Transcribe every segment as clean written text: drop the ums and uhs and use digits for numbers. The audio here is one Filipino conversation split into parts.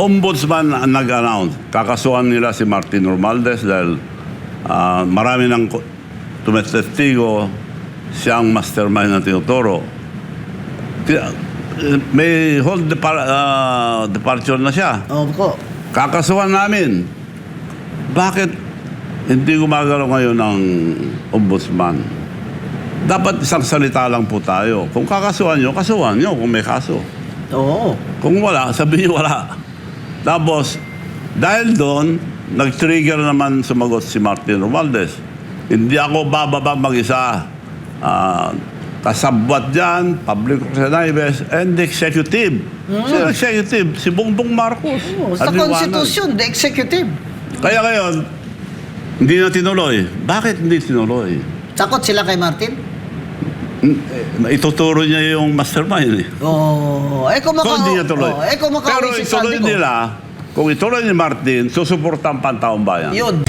ombudsman ang nag-announce. Kakasuhan nila si Martin Romualdez dahil marami ng tumetestigo siyang mastermind ng tinuturo. May whole departure na siya. Opo. Kakasuhan namin. Bakit hindi gumagalaw ngayon ng ombudsman? Dapat isang salita lang po tayo. Kung kasuhan nyo kung may kaso. Oo. Kung wala, sabihin wala. Tapos, dahil doon, nag-trigger naman sumagot si Martin Romualdez. Hindi ako bababa mag-isa. Kasabwat dyan, Public Representatives, and the executive. Sino executive? Si Bongbong Marcos. Sa Constitution, the executive. Kaya ngayon, hindi na tinuloy. Bakit hindi tinuloy? Sakot sila kay Martin? Ituturo niya yung mastermind. Oo. Kung hindi niya tuloy. Kung Pero makauwi si ituloy Saldico. nila, kung ituloy ni Martin, susuportan pa ang taong bayan. Yun.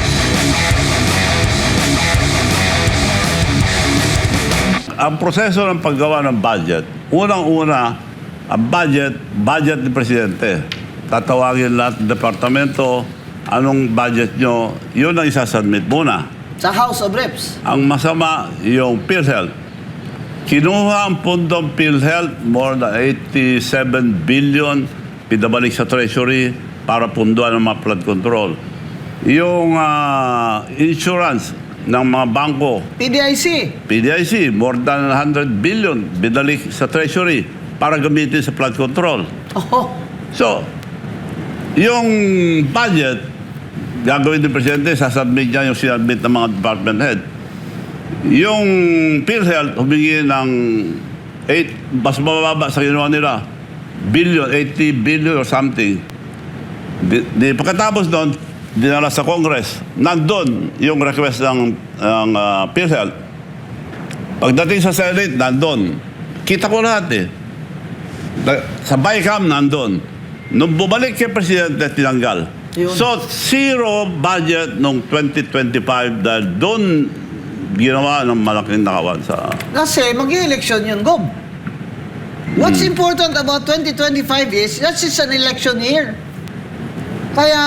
Ang proseso ng paggawa ng budget, unang-una, ang budget ni Presidente. Tatawagin lahat ng departamento, anong budget nyo, yun ang isasubmit muna. Sa House of Reps. Ang masama, yung PhilHealth. Kinuha ang pundong PhilHealth, more than 87 billion, pinabalik sa Treasury para punduan ng mga flood control. Yung insurance ng mga bangko, PDIC, more than 100 billion, binalik sa Treasury para gamitin sa flood control. Oh. So, yung budget, gagawin ng Presidente, sasubmit niya yung sinubmit ng mga department head. Yung PhilHealth, humingi ng mas mababa sa ginawa nila, 80 billion or something. Pagkatapos doon, dinala sa Congress. Nandun yung request ng PhilHealth. Pagdating sa Senate, nandun. Kita ko lahat eh. Sa BICAM, nandun. Nung bumalik kay Presidente, tinanggal. Yun. So, zero budget noong 2025 dahil doon ginawa ng malaking nakawan sa... Kasi mag-election yun, Gob. What's important about 2025 is, that is an election year. Kaya,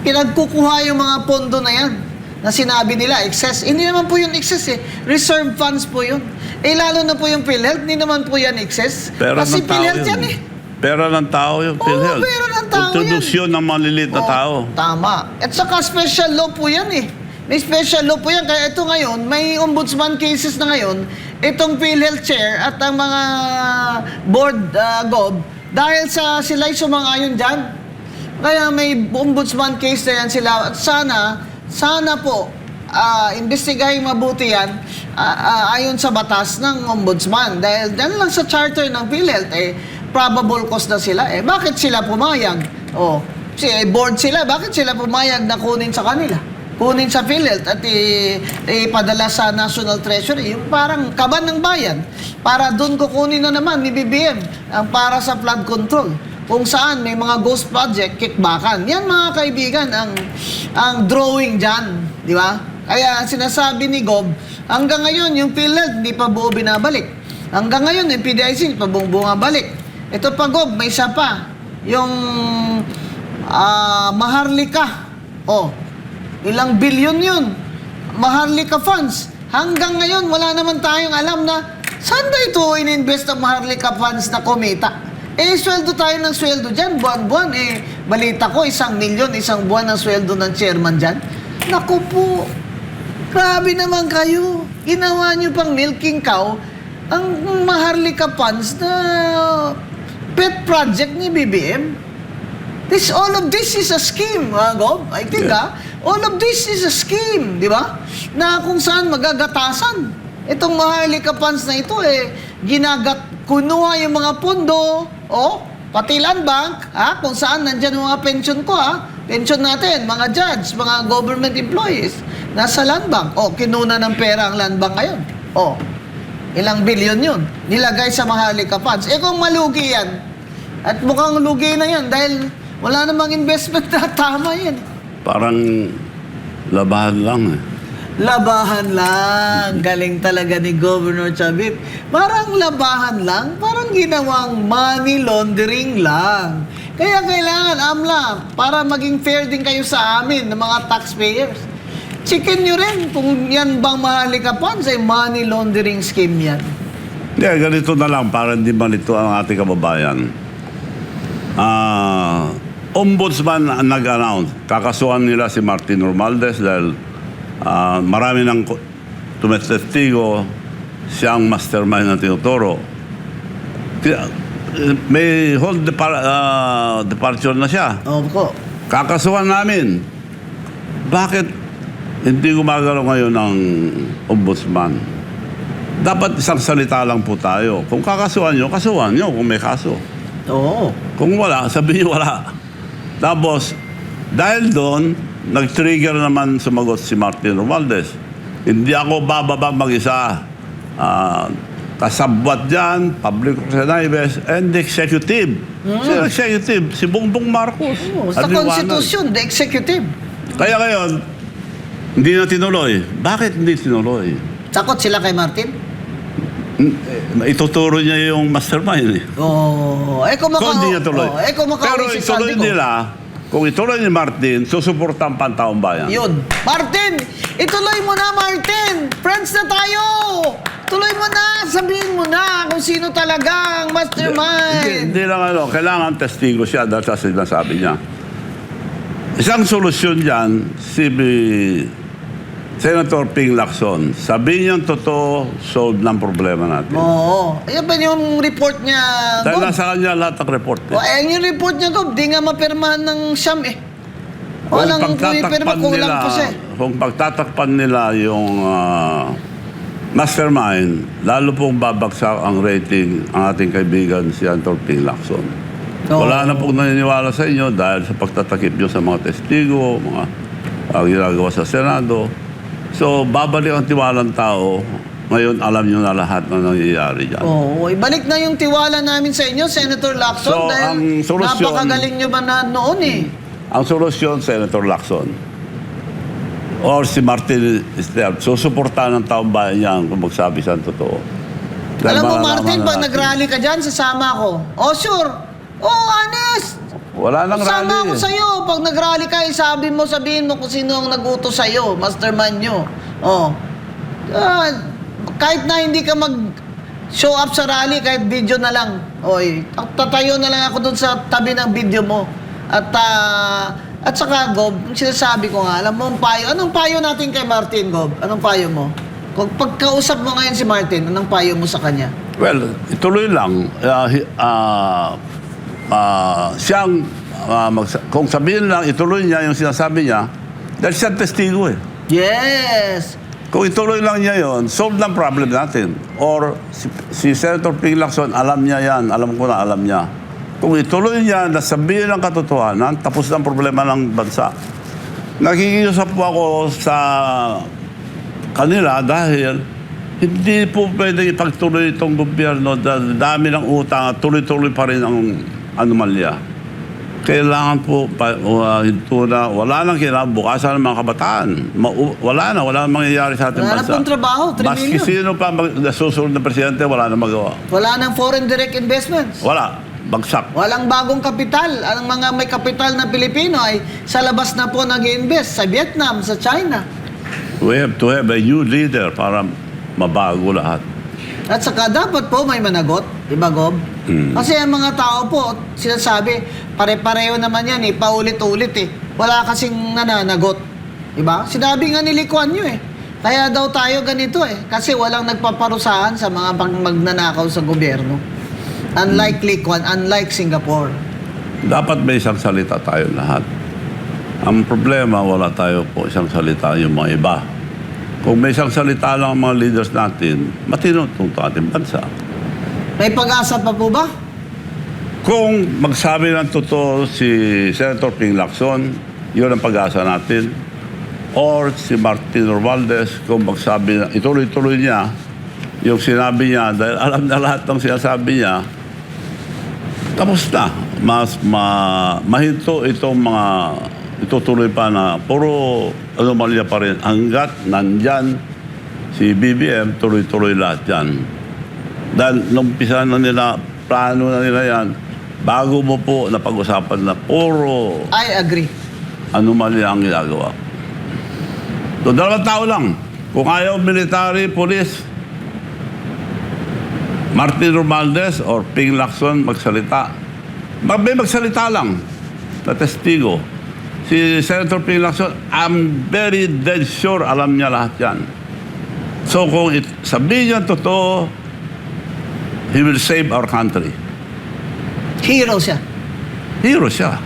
pinagkukuha yung mga pondo na yan na sinabi nila, excess. Hindi naman po yun excess eh. Reserve funds po yun. Eh, lalo na po yung PhilHealth, hindi naman po yan excess. Pera Kasi ng tao PhilHealth yun. yan eh. Pera ng tao yung PhilHealth. pera ng tao Kontribusyon ng maliliit na tao. Tama. At saka special law po yan eh. May special law po yan. Kaya ito ngayon, may ombudsman cases na ngayon, itong PhilHealth chair at ang mga board gob, dahil sa sila'y sumang-ayon dyan. Kaya may ombudsman case na yan sila. At sana po, investigahin mabuti yan ayon sa batas ng ombudsman. Dahil dyan lang sa charter ng PhilHealth, probable cause na sila. Bakit sila pumayag? Board sila, bakit sila pumayag na kunin sa kanila? Kunin sa PhilHealth at ipadala sa National Treasury, yung parang kaban ng bayan, para doon kukunin na naman ni BBM ang para sa flood control. Kung saan may mga ghost project, kickbackan. Yan mga kaibigan, ang drawing dyan. Di ba? Kaya sinasabi ni Gob, hanggang ngayon yung PhilHealth hindi pa buo binabalik. Hanggang ngayon yung PDIC hindi pa buong bumabalik. Ito pa Gob, may isa pa. Yung Maharlika. Ilang bilyon yun. Maharlika funds. Hanggang ngayon, wala naman tayong alam na saan na ito in-invest ang Maharlika funds na kumita. Sweldo tayo ng sweldo dyan, buwan-buwan. Balita ko, 1 milyon, isang buwan ang sweldo ng chairman dyan. Naku po, grabe naman kayo. Ginawa nyo pang milking cow ang Maharlika funds na pet project ni BBM. All of this is a scheme, Gob. I think, all of this is a scheme, di ba? Na kung saan magagatasan. Itong Maharlika funds na ito, kunuha yung mga pondo, pati land bank, kung saan nandyan yung mga pension ko, pension natin, mga judge, mga government employees, nasa land bank. Kinuna ng pera ang land bank ngayon. Ilang bilyon yun. Nilagay sa Maharlika funds. Kung malugi yan, at mukhang lugi na yan dahil wala namang investment na tama yan. Parang labahan lang eh. Labahan lang. Galing talaga ni Governor Chavit. Parang labahan lang, parang ginawang money laundering lang. Kaya kailangan, AMLA, para maging fair din kayo sa amin, ng mga taxpayers. Chicken nyo rin kung yan bang Maharlika Funds ay money laundering scheme yan. Hindi, ganito na lang para hindi malito ang ating kababayan. Ombudsman ang nag-announce. Kakasuhan nila si Martin Romualdez dahil marami ng tumetestigo siyang mastermind ng tinuturo. May whole departure na siya. Opo. Kakasuhan namin. Bakit hindi gumagalaw ngayon ng ombudsman? Dapat isang salita lang po tayo. Kung kakasuhan nyo kung may kaso. Oo. Kung wala, sabihin wala. Tapos, dahil doon, nag-trigger naman sumagot si Martin Romualdez. Hindi ako bababa mag-isa. Kasabwat dyan, Public Representatives, and the executive. Si executive, si Bongbong Marcos. Sa Aliwanag. Constitution, the executive. Kaya ngayon, hindi na tinuloy. Bakit hindi tinuloy? Takot sila kay Martin? Ituturo niya yung mastermind eh. Oo. Kung hindi niya tuloy. Kung Pero si ituloy Saldi ko. nila, kung ituloy ni Martin, susuportan pa ang taong bayan. Yun. Martin! Ituloy mo na, Martin! Friends na tayo! Tuloy mo na! Sabihin mo na kung sino talaga ang mastermind! Hindi lang kailangan testigo siya dahil sa sinasabi niya. Isang solusyon dyan, si Senator Ping Lacson, sabihin niyang totoo, solve ng problema natin. Oo. Ayan ba yung report niya, Dahil Gob? nasa kanya lahat ng report. O, ayan yung report niya, Gob. Di nga mapirmahan ng Siyam eh. Walang pumipirma, kulang pa siya. Kung pagtatakpan nila yung mastermind, lalo pong babagsak ang rating ang ating kaibigan si Senator Ping Lacson. Oo. Wala na pong naniniwala sa inyo dahil sa pagtatakip nyo sa mga testigo, mga ginagawa sa Senado. So, babalik ang tiwalang tao. Ngayon, alam nyo na lahat na nangyayari dyan. Oo. Ibalik na yung tiwala namin sa inyo, Senator Lacson, So, dahil ang solusyon- napakagaling nyo ba na noon eh. Ang solusyon, Senator Lacson, or si Martin Esteban, susuportahan ng taong bayan yan kung magsabi siya ang totoo. Dahil Alam mo, malalaman Martin, na pag natin. nag-rally ka dyan, sasama ako. Oh, sure. Oh, honest. Wala nang Sama rally. ako sa'yo. Pag nag-rally ka, sabihin mo kung sino ang nag-utos sa'yo. Mastermind nyo. Oh. Kahit na hindi ka mag-show up sa rally, kahit video na lang. Oy, tatayo na lang ako dun sa tabi ng video mo. At saka, Gob, yung sinasabi ko nga, alam mo, anong payo natin kay Martin, Gob? Anong payo mo? Kung pagkausap mo ngayon si Martin, anong payo mo sa kanya? Well, ituloy lang. Kung sabihin lang, ituloy niya yung sinasabi niya, dahil siyang testigo eh. Yes! Kung ituloy lang niya yon, solve ng problem natin. Or si Senator Ping Lacson, alam niya yan. Alam ko na alam niya. Kung ituloy niya na sabihin ng katotohanan, tapos ng problema ng bansa. Nakikiusap po ako sa kanila dahil hindi po pwede ipagtuloy itong gobyerno dahil dami ng utang at tuloy-tuloy pa rin ang anomalya. Kailangan po, wala nang kinabukasan ng mga kabataan. Wala nang mangyayari sa ating Wala na bansa. pong trabaho, 3 Maski million. sino pa nasusunod na presidente, wala na magawa. Wala nang foreign direct investments. Wala. Bagsak. Walang bagong kapital. Ang mga may kapital na Pilipino ay sa labas na po nag-invest. Sa Vietnam, sa China. We have to have a new leader para mabago lahat. At saka dapat po may managot. Diba, Gob? Kasi ang mga tao po, sinasabi, pare-pareho naman yan eh. Paulit-ulit eh. Wala kasing nananagot. Diba? Sinabi nga ni Lee Kuan Yew eh. Kaya daw tayo ganito eh. Kasi walang nagpaparusahan sa mga magnanakaw sa gobyerno. Unlike Lee Kuan, unlike Singapore. Dapat may isang salita tayo lahat. Ang problema, wala tayo po isang salita yung mga iba. Kung may isang salita lang ang mga leaders natin, matino itong ating bansa. May pag-asa pa po ba? Kung magsabi ng totoo si Senator Ping Lacson, yun ang pag-asa natin. Or si Martin Romualdez, kung magsabi na ituloy-tuloy niya yung sinabi niya, dahil alam na lahat ng sinasabi niya, tapos na. Mahinto itong mga itutuloy pa na puro anomalya pa rin. Hanggat nandyan si BBM, tuloy-tuloy lahat yan. Dahil nung umpisa na nila, plano na nila yan, bago mo po napag-usapan na puro I agree. anomalya ang ginagawa. So, 2 tao lang. Kung ayaw military, police, Martin Romualdez or Ping Lacson magsalita. May magsalita lang na testigo. Si Senator Ping Lacson, I'm very dead sure alam niya lahat yan. So kung sabihin niya totoo, he will save our country. Hero siya. Hero siya.